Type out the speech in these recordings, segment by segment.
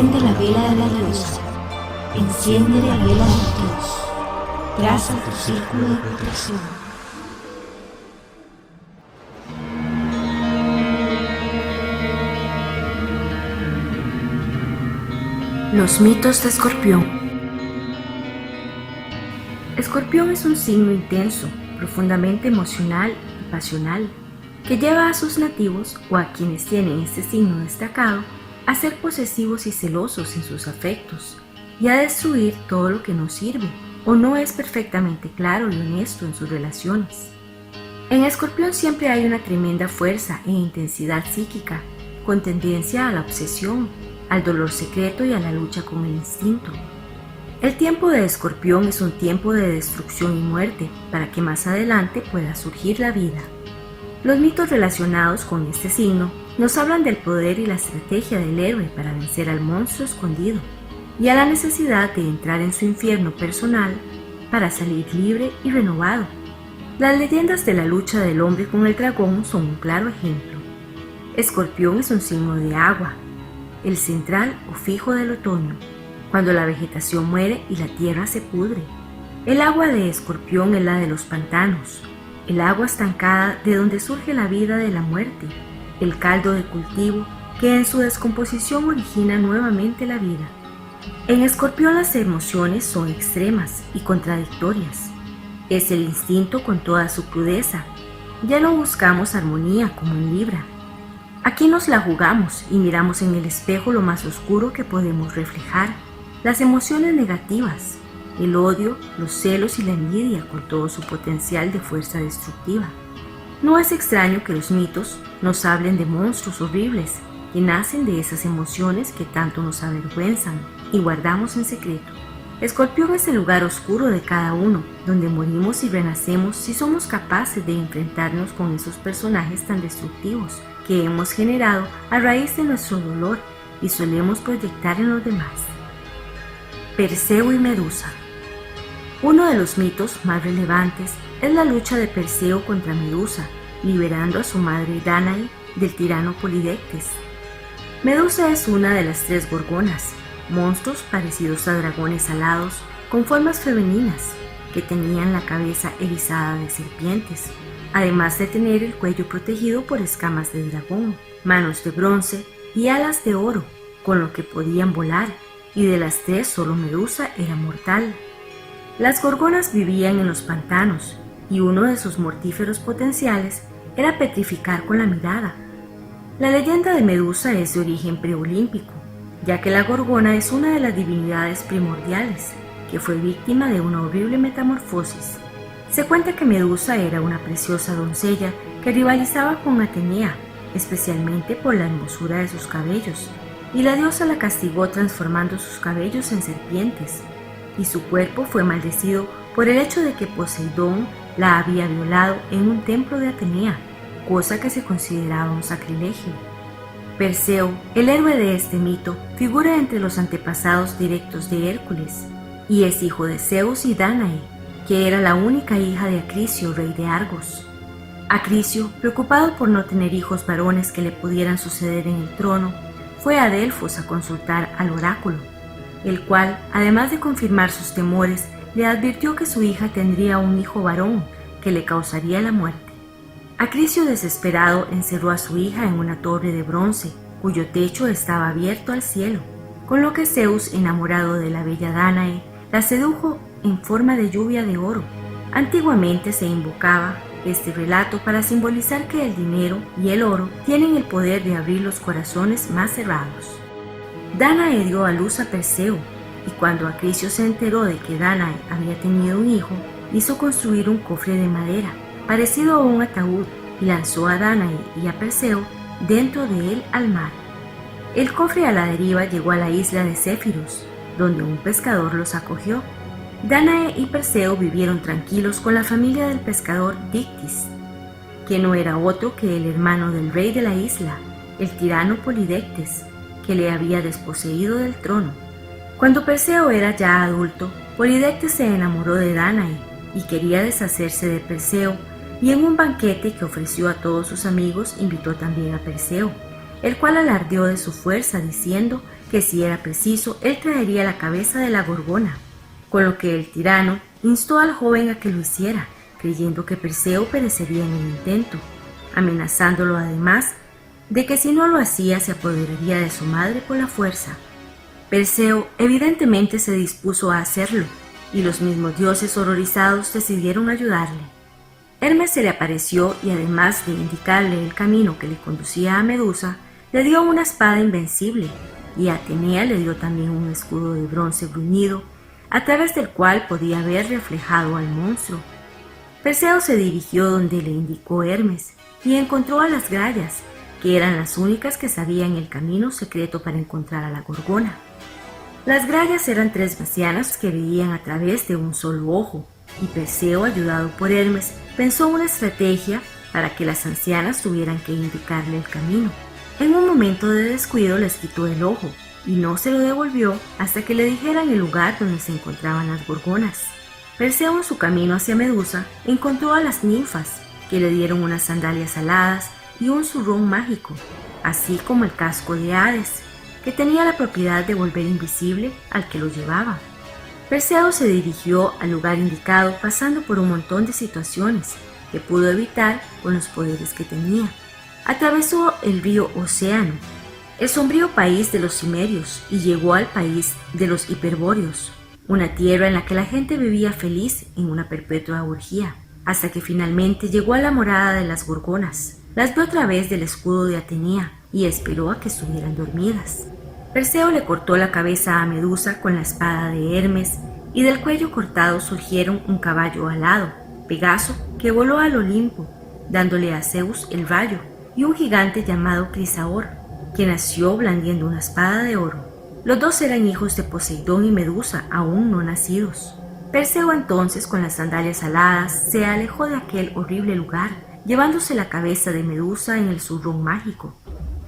Prende la vela de la diosa, enciende la vela del dios, traza tu círculo de protección. Los mitos de Escorpión. Escorpión es un signo intenso, profundamente emocional y pasional, que lleva a sus nativos o a quienes tienen este signo destacado a ser posesivos y celosos en sus afectos y a destruir todo lo que no sirve o no es perfectamente claro y honesto en sus relaciones. En Escorpión siempre hay una tremenda fuerza e intensidad psíquica, con tendencia a la obsesión, al dolor secreto y a la lucha con el instinto. El tiempo de Escorpión es un tiempo de destrucción y muerte para que más adelante pueda surgir la vida. Los mitos relacionados con este signo nos hablan del poder y la estrategia del héroe para vencer al monstruo escondido y a la necesidad de entrar en su infierno personal para salir libre y renovado. Las leyendas de la lucha del hombre con el dragón son un claro ejemplo. Escorpión es un signo de agua, el central o fijo del otoño, cuando la vegetación muere y la tierra se pudre. El agua de Escorpión es la de los pantanos, el agua estancada de donde surge la vida de la muerte, el caldo de cultivo que en su descomposición origina nuevamente la vida. En Escorpión las emociones son extremas y contradictorias. Es el instinto con toda su crudeza. Ya no buscamos armonía como en Libra. Aquí nos la jugamos y miramos en el espejo lo más oscuro que podemos reflejar, las emociones negativas, el odio, los celos y la envidia con todo su potencial de fuerza destructiva. No es extraño que los mitos nos hablen de monstruos horribles que nacen de esas emociones que tanto nos avergüenzan y guardamos en secreto. Escorpión es el lugar oscuro de cada uno, donde morimos y renacemos si somos capaces de enfrentarnos con esos personajes tan destructivos que hemos generado a raíz de nuestro dolor y solemos proyectar en los demás. Perseo y Medusa. Uno de los mitos más relevantes es la lucha de Perseo contra Medusa, liberando a su madre Dánae del tirano Polidectes. Medusa es una de las 3 gorgonas, monstruos parecidos a dragones alados con formas femeninas que tenían la cabeza erizada de serpientes, además de tener el cuello protegido por escamas de dragón, manos de bronce y alas de oro, con lo que podían volar, y de las 3 solo Medusa era mortal. Las gorgonas vivían en los pantanos y uno de sus mortíferos potenciales era petrificar con la mirada. La leyenda de Medusa es de origen preolímpico, ya que la gorgona es una de las divinidades primordiales, que fue víctima de una horrible metamorfosis. Se cuenta que Medusa era una preciosa doncella que rivalizaba con Atenea, especialmente por la hermosura de sus cabellos, y la diosa la castigó transformando sus cabellos en serpientes, y su cuerpo fue maldecido por el hecho de que Poseidón la había violado en un templo de Atenea, cosa que se consideraba un sacrilegio. Perseo, el héroe de este mito, figura entre los antepasados directos de Hércules, y es hijo de Zeus y Dánae, que era la única hija de Acricio, rey de Argos. Acricio, preocupado por no tener hijos varones que le pudieran suceder en el trono, fue a Delfos a consultar al oráculo, el cual, además de confirmar sus temores, le advirtió que su hija tendría un hijo varón que le causaría la muerte. Acricio, desesperado, encerró a su hija en una torre de bronce, cuyo techo estaba abierto al cielo, con lo que Zeus, enamorado de la bella Dánae, la sedujo en forma de lluvia de oro. Antiguamente se invocaba este relato para simbolizar que el dinero y el oro tienen el poder de abrir los corazones más cerrados. Dánae dio a luz a Perseo, y cuando Acricio se enteró de que Dánae había tenido un hijo, hizo construir un cofre de madera, parecido a un ataúd, y lanzó a Dánae y a Perseo dentro de él al mar. El cofre a la deriva llegó a la isla de Céfiros, donde un pescador los acogió. Dánae y Perseo vivieron tranquilos con la familia del pescador Dictys, que no era otro que el hermano del rey de la isla, el tirano Polidectes, que le había desposeído del trono. Cuando Perseo era ya adulto, Polidectes se enamoró de Dánae y quería deshacerse de Perseo, y en un banquete que ofreció a todos sus amigos invitó también a Perseo, el cual alardeó de su fuerza diciendo que si era preciso él traería la cabeza de la gorgona, con lo que el tirano instó al joven a que lo hiciera, creyendo que Perseo perecería en el intento, amenazándolo además de que si no lo hacía se apoderaría de su madre por la fuerza. Perseo evidentemente se dispuso a hacerlo, y los mismos dioses horrorizados decidieron ayudarle. Hermes se le apareció y además de indicarle el camino que le conducía a Medusa, le dio una espada invencible, y a Atenea le dio también un escudo de bronce bruñido, a través del cual podía ver reflejado al monstruo. Perseo se dirigió donde le indicó Hermes, y encontró a las grallas, que eran las únicas que sabían el camino secreto para encontrar a la gorgona. Las grallas eran 3 ancianas que veían a través de un solo ojo, y Perseo, ayudado por Hermes, pensó una estrategia para que las ancianas tuvieran que indicarle el camino. En un momento de descuido les quitó el ojo, y no se lo devolvió hasta que le dijeran el lugar donde se encontraban las gorgonas. Perseo, en su camino hacia Medusa, encontró a las ninfas, que le dieron unas sandalias aladas y un zurrón mágico, así como el casco de Hades, que tenía la propiedad de volver invisible al que lo llevaba. Perseo se dirigió al lugar indicado pasando por un montón de situaciones que pudo evitar con los poderes que tenía. Atravesó el río Océano, el sombrío país de los cimerios, y llegó al país de los hiperbóreos, una tierra en la que la gente vivía feliz en una perpetua orgía, hasta que finalmente llegó a la morada de las gorgonas. Las vio a través del escudo de Atenea y esperó a que estuvieran dormidas. Perseo le cortó la cabeza a Medusa con la espada de Hermes, y del cuello cortado surgieron un caballo alado, Pegaso, que voló al Olimpo, dándole a Zeus el rayo, y un gigante llamado Crisaor, que nació blandiendo una espada de oro. Los dos eran hijos de Poseidón y Medusa, aún no nacidos. Perseo entonces, con las sandalias aladas, se alejó de aquel horrible lugar, llevándose la cabeza de Medusa en el zurrón mágico.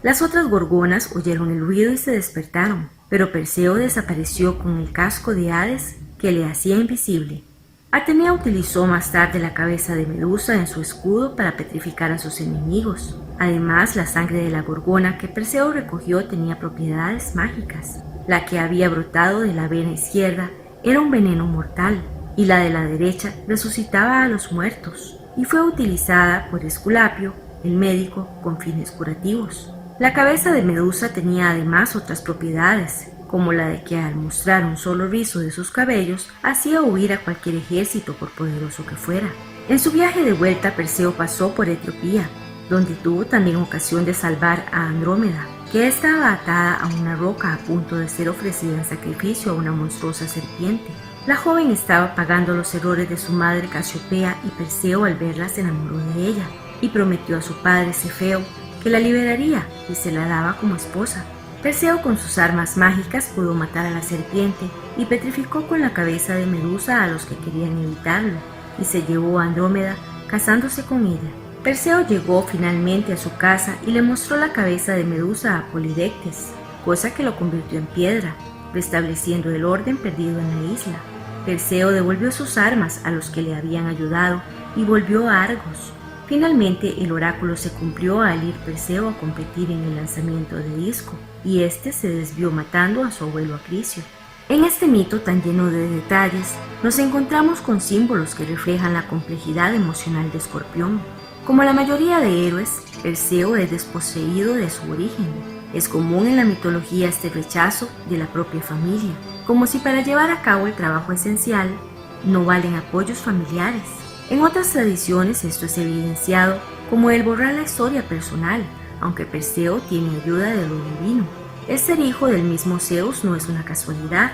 Las otras gorgonas oyeron el ruido y se despertaron, pero Perseo desapareció con el casco de Hades que le hacía invisible. Atenea utilizó más tarde la cabeza de Medusa en su escudo para petrificar a sus enemigos. Además, la sangre de la gorgona que Perseo recogió tenía propiedades mágicas. La que había brotado de la vena izquierda era un veneno mortal, y la de la derecha resucitaba a los muertos, y fue utilizada por Esculapio, el médico, con fines curativos. La cabeza de Medusa tenía además otras propiedades, como la de que al mostrar un solo rizo de sus cabellos hacía huir a cualquier ejército por poderoso que fuera. En su viaje de vuelta, Perseo pasó por Etiopía, donde tuvo también ocasión de salvar a Andrómeda, que estaba atada a una roca a punto de ser ofrecida en sacrificio a una monstruosa serpiente. La joven estaba pagando los errores de su madre Casiopea, y Perseo, al verla, se enamoró de ella y prometió a su padre Cefeo que la liberaría y se la daba como esposa. Perseo, con sus armas mágicas, pudo matar a la serpiente y petrificó con la cabeza de Medusa a los que querían evitarlo, y se llevó a Andrómeda, casándose con ella. Perseo llegó finalmente a su casa y le mostró la cabeza de Medusa a Polidectes, cosa que lo convirtió en piedra, restableciendo el orden perdido en la isla. Perseo devolvió sus armas a los que le habían ayudado y volvió a Argos. Finalmente el oráculo se cumplió al ir Perseo a competir en el lanzamiento de disco, y este se desvió matando a su abuelo Acricio. En este mito tan lleno de detalles, nos encontramos con símbolos que reflejan la complejidad emocional de Escorpión. Como la mayoría de héroes, Perseo es desposeído de su origen. Es común en la mitología este rechazo de la propia familia, como si para llevar a cabo el trabajo esencial no valen apoyos familiares. En otras tradiciones esto es evidenciado como el borrar la historia personal, aunque Perseo tiene ayuda de lo divino. El ser hijo del mismo Zeus no es una casualidad.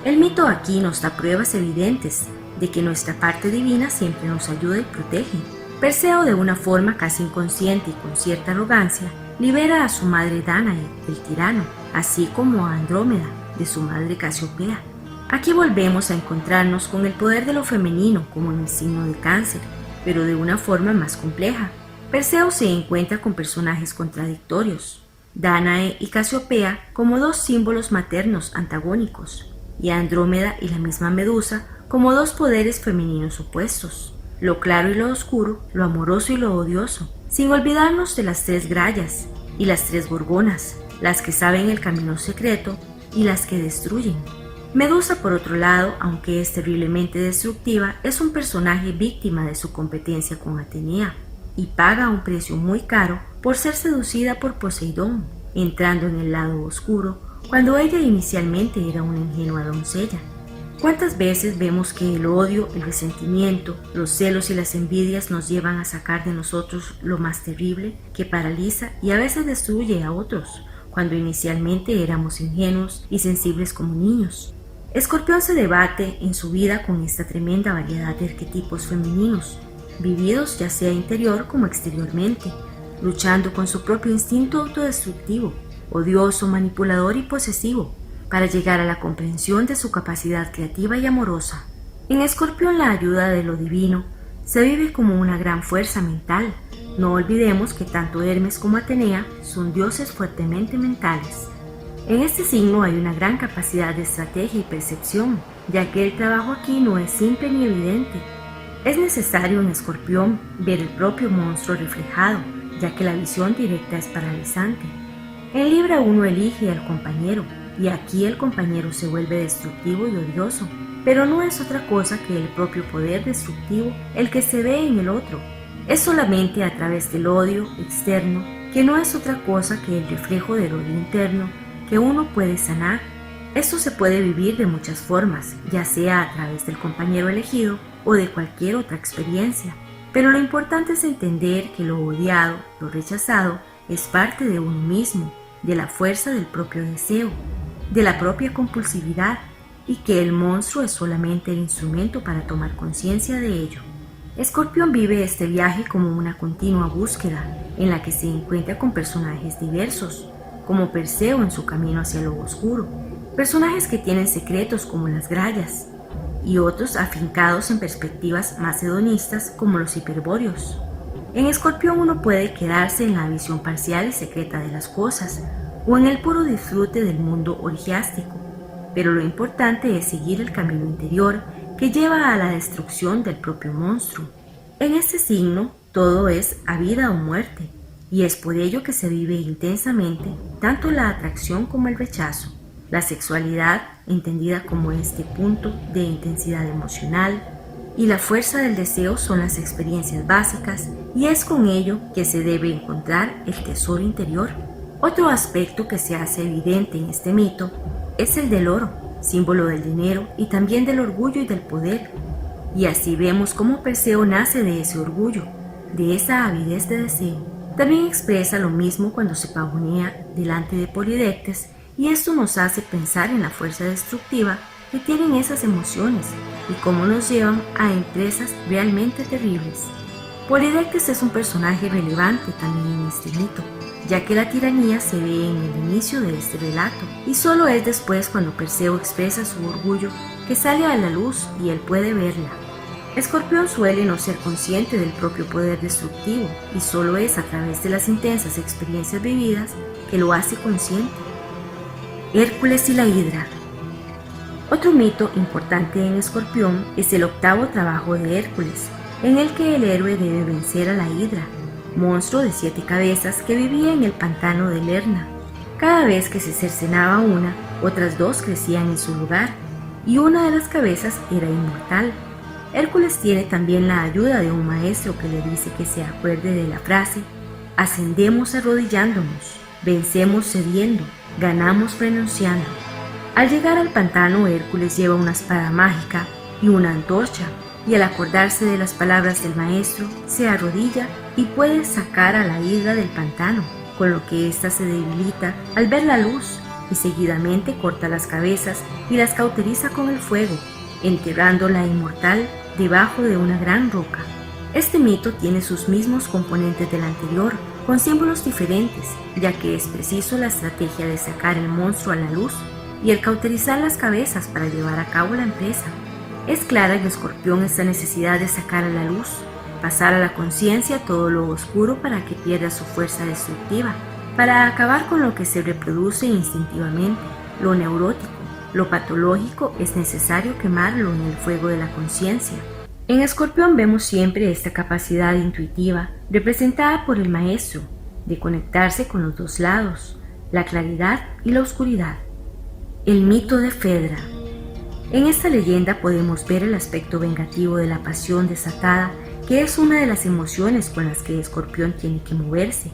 El mito aquí nos da pruebas evidentes de que nuestra parte divina siempre nos ayuda y protege. Perseo, de una forma casi inconsciente y con cierta arrogancia, libera a su madre Dánae del tirano, así como a Andrómeda de su madre Casiopea. Aquí volvemos a encontrarnos con el poder de lo femenino como en el signo de Cáncer, pero de una forma más compleja. Perseo se encuentra con personajes contradictorios, Dánae y Casiopea como dos símbolos maternos antagónicos, y a Andrómeda y la misma Medusa como dos poderes femeninos opuestos, lo claro y lo oscuro, lo amoroso y lo odioso, sin olvidarnos de las 3 grallas, y las 3 gorgonas, las que saben el camino secreto y las que destruyen. Medusa, por otro lado, aunque es terriblemente destructiva, es un personaje víctima de su competencia con Atenea y paga un precio muy caro por ser seducida por Poseidón, entrando en el lado oscuro cuando ella inicialmente era una ingenua doncella. ¿Cuántas veces vemos que el odio, el resentimiento, los celos y las envidias nos llevan a sacar de nosotros lo más terrible, que paraliza y a veces destruye a otros, cuando inicialmente éramos ingenuos y sensibles como niños? Escorpión se debate en su vida con esta tremenda variedad de arquetipos femeninos, vividos ya sea interior como exteriormente, luchando con su propio instinto autodestructivo, odioso, manipulador y posesivo, para llegar a la comprensión de su capacidad creativa y amorosa. En Escorpión la ayuda de lo divino se vive como una gran fuerza mental. No olvidemos que tanto Hermes como Atenea son dioses fuertemente mentales. En este signo hay una gran capacidad de estrategia y percepción, ya que el trabajo aquí no es simple ni evidente. Es necesario en Escorpión ver el propio monstruo reflejado, ya que la visión directa es paralizante. En Libra uno elige al compañero, y aquí el compañero se vuelve destructivo y odioso, pero no es otra cosa que el propio poder destructivo el que se ve en el otro. Es solamente a través del odio externo, que no es otra cosa que el reflejo del odio interno, que uno puede sanar. Esto se puede vivir de muchas formas, ya sea a través del compañero elegido o de cualquier otra experiencia, pero lo importante es entender que lo odiado, lo rechazado, es parte de uno mismo, de la fuerza del propio deseo, de la propia compulsividad, y que el monstruo es solamente el instrumento para tomar conciencia de ello. Escorpión vive este viaje como una continua búsqueda, en la que se encuentra con personajes diversos, como Perseo en su camino hacia lo oscuro, personajes que tienen secretos como las grallas, y otros afincados en perspectivas más hedonistas como los hiperbóreos. En Escorpión uno puede quedarse en la visión parcial y secreta de las cosas, o en el puro disfrute del mundo orgiástico, pero lo importante es seguir el camino interior que lleva a la destrucción del propio monstruo. En este signo todo es a vida o muerte, y es por ello que se vive intensamente tanto la atracción como el rechazo. La sexualidad, entendida como este punto de intensidad emocional, y la fuerza del deseo son las experiencias básicas, y es con ello que se debe encontrar el tesoro interior. Otro aspecto que se hace evidente en este mito es el del oro, símbolo del dinero y también del orgullo y del poder. Y así vemos cómo Perseo nace de ese orgullo, de esa avidez de deseo. También expresa lo mismo cuando se pavonea delante de Polidectes, y esto nos hace pensar en la fuerza destructiva que tienen esas emociones y cómo nos llevan a empresas realmente terribles. Polidectes es un personaje relevante también en este mito, ya que la tiranía se ve en el inicio de este relato, y solo es después cuando Perseo expresa su orgullo que sale a la luz y él puede verla. Escorpión suele no ser consciente del propio poder destructivo, y solo es a través de las intensas experiencias vividas que lo hace consciente. Hércules y la Hidra. Otro mito importante en Escorpión es el 8º trabajo de Hércules, en el que el héroe debe vencer a la Hidra, monstruo de 7 cabezas que vivía en el pantano de Lerna. Cada vez que se cercenaba una, otras 2 crecían en su lugar, y una de las cabezas era inmortal. Hércules tiene también la ayuda de un maestro que le dice que se acuerde de la frase: ascendemos arrodillándonos, vencemos cediendo, ganamos renunciando. Al llegar al pantano, Hércules lleva una espada mágica y una antorcha, y al acordarse de las palabras del maestro, se arrodilla y puede sacar a la hidra del pantano, con lo que ésta se debilita al ver la luz, y seguidamente corta las cabezas y las cauteriza con el fuego, enterrando la inmortal debajo de una gran roca. Este mito tiene sus mismos componentes del anterior, con símbolos diferentes, ya que es preciso la estrategia de sacar el monstruo a la luz y el cauterizar las cabezas para llevar a cabo la empresa. Es clara en Escorpión esta necesidad de sacar a la luz, pasar a la conciencia todo lo oscuro para que pierda su fuerza destructiva, para acabar con lo que se reproduce instintivamente, lo neurótico, lo patológico. Es necesario quemarlo en el fuego de la conciencia. En Escorpión vemos siempre esta capacidad intuitiva representada por el maestro, de conectarse con los dos lados, la claridad y la oscuridad. El mito de Fedra. En esta leyenda podemos ver el aspecto vengativo de la pasión desatada, que es una de las emociones con las que Escorpión tiene que moverse.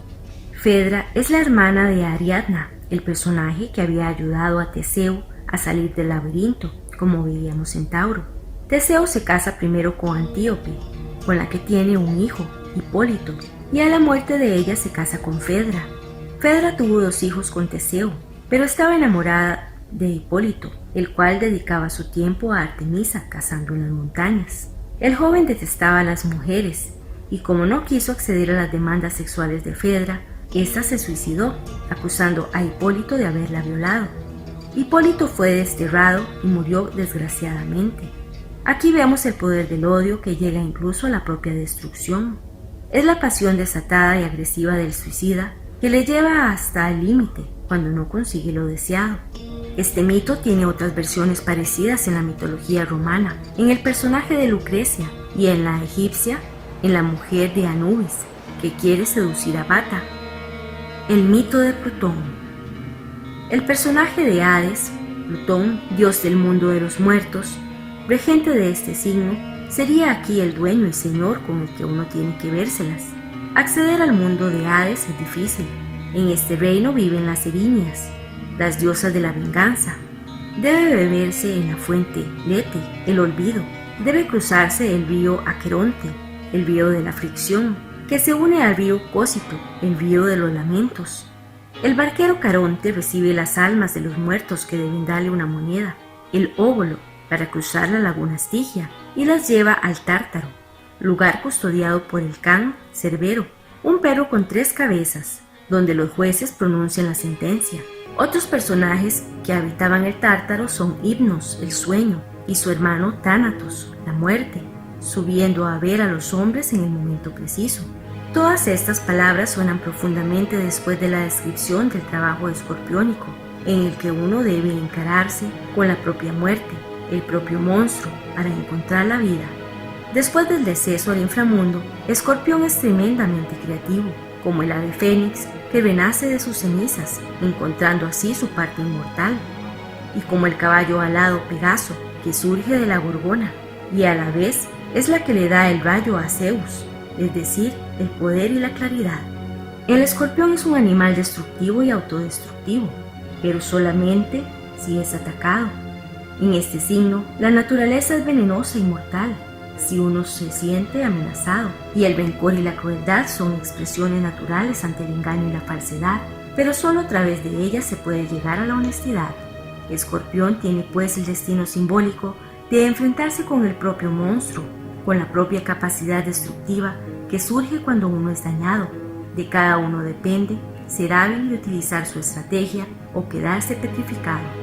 Fedra es la hermana de Ariadna, el personaje que había ayudado a Teseo a salir del laberinto, como veíamos en Tauro. Teseo se casa primero con Antíope, con la que tiene un hijo, Hipólito, y a la muerte de ella se casa con Fedra. Fedra tuvo 2 hijos con Teseo, pero estaba enamorada de Hipólito, el cual dedicaba su tiempo a Artemisa cazando en las montañas. El joven detestaba a las mujeres, y como no quiso acceder a las demandas sexuales de Fedra, ésta se suicidó, acusando a Hipólito de haberla violado. Hipólito fue desterrado y murió desgraciadamente. Aquí vemos el poder del odio que llega incluso a la propia destrucción. Es la pasión desatada y agresiva del suicida que le lleva hasta el límite cuando no consigue lo deseado. Este mito tiene otras versiones parecidas en la mitología romana, en el personaje de Lucrecia, y en la egipcia, en la mujer de Anubis, que quiere seducir a Bata. El mito de Plutón. El personaje de Hades, Plutón, dios del mundo de los muertos, regente de este signo, sería aquí el dueño y señor con el que uno tiene que vérselas. Acceder al mundo de Hades es difícil. En este reino viven las Erinias, las diosas de la venganza. Debe beberse en la fuente Lete, el olvido. Debe cruzarse el río Aqueronte, el río de la fricción, que se une al río Cósito, el río de los lamentos. El barquero Caronte recibe las almas de los muertos que deben darle una moneda, el óbolo, para cruzar la laguna Estigia, y las lleva al Tártaro, lugar custodiado por el can Cerbero, un perro con 3 cabezas, donde los jueces pronuncian la sentencia. Otros personajes que habitaban el Tártaro son Hipnos, el sueño, y su hermano Tánatos, la muerte, subiendo a ver a los hombres en el momento preciso. Todas estas palabras suenan profundamente después de la descripción del trabajo escorpiónico, en el que uno debe encararse con la propia muerte, el propio monstruo, para encontrar la vida. Después del deceso al inframundo, Escorpión es tremendamente creativo, como el ave fénix que renace de sus cenizas, encontrando así su parte inmortal, y como el caballo alado Pegaso, que surge de la gorgona, y a la vez es la que le da el rayo a Zeus, es decir, el poder y la claridad. El escorpión es un animal destructivo y autodestructivo, pero solamente si es atacado. En este signo, la naturaleza es venenosa y mortal, si uno se siente amenazado, y el rencor y la crueldad son expresiones naturales ante el engaño y la falsedad, pero solo a través de ellas se puede llegar a la honestidad. Escorpión tiene pues el destino simbólico de enfrentarse con el propio monstruo, con la propia capacidad destructiva que surge cuando uno es dañado. De cada uno depende ser hábil y utilizar su estrategia o quedarse petrificado.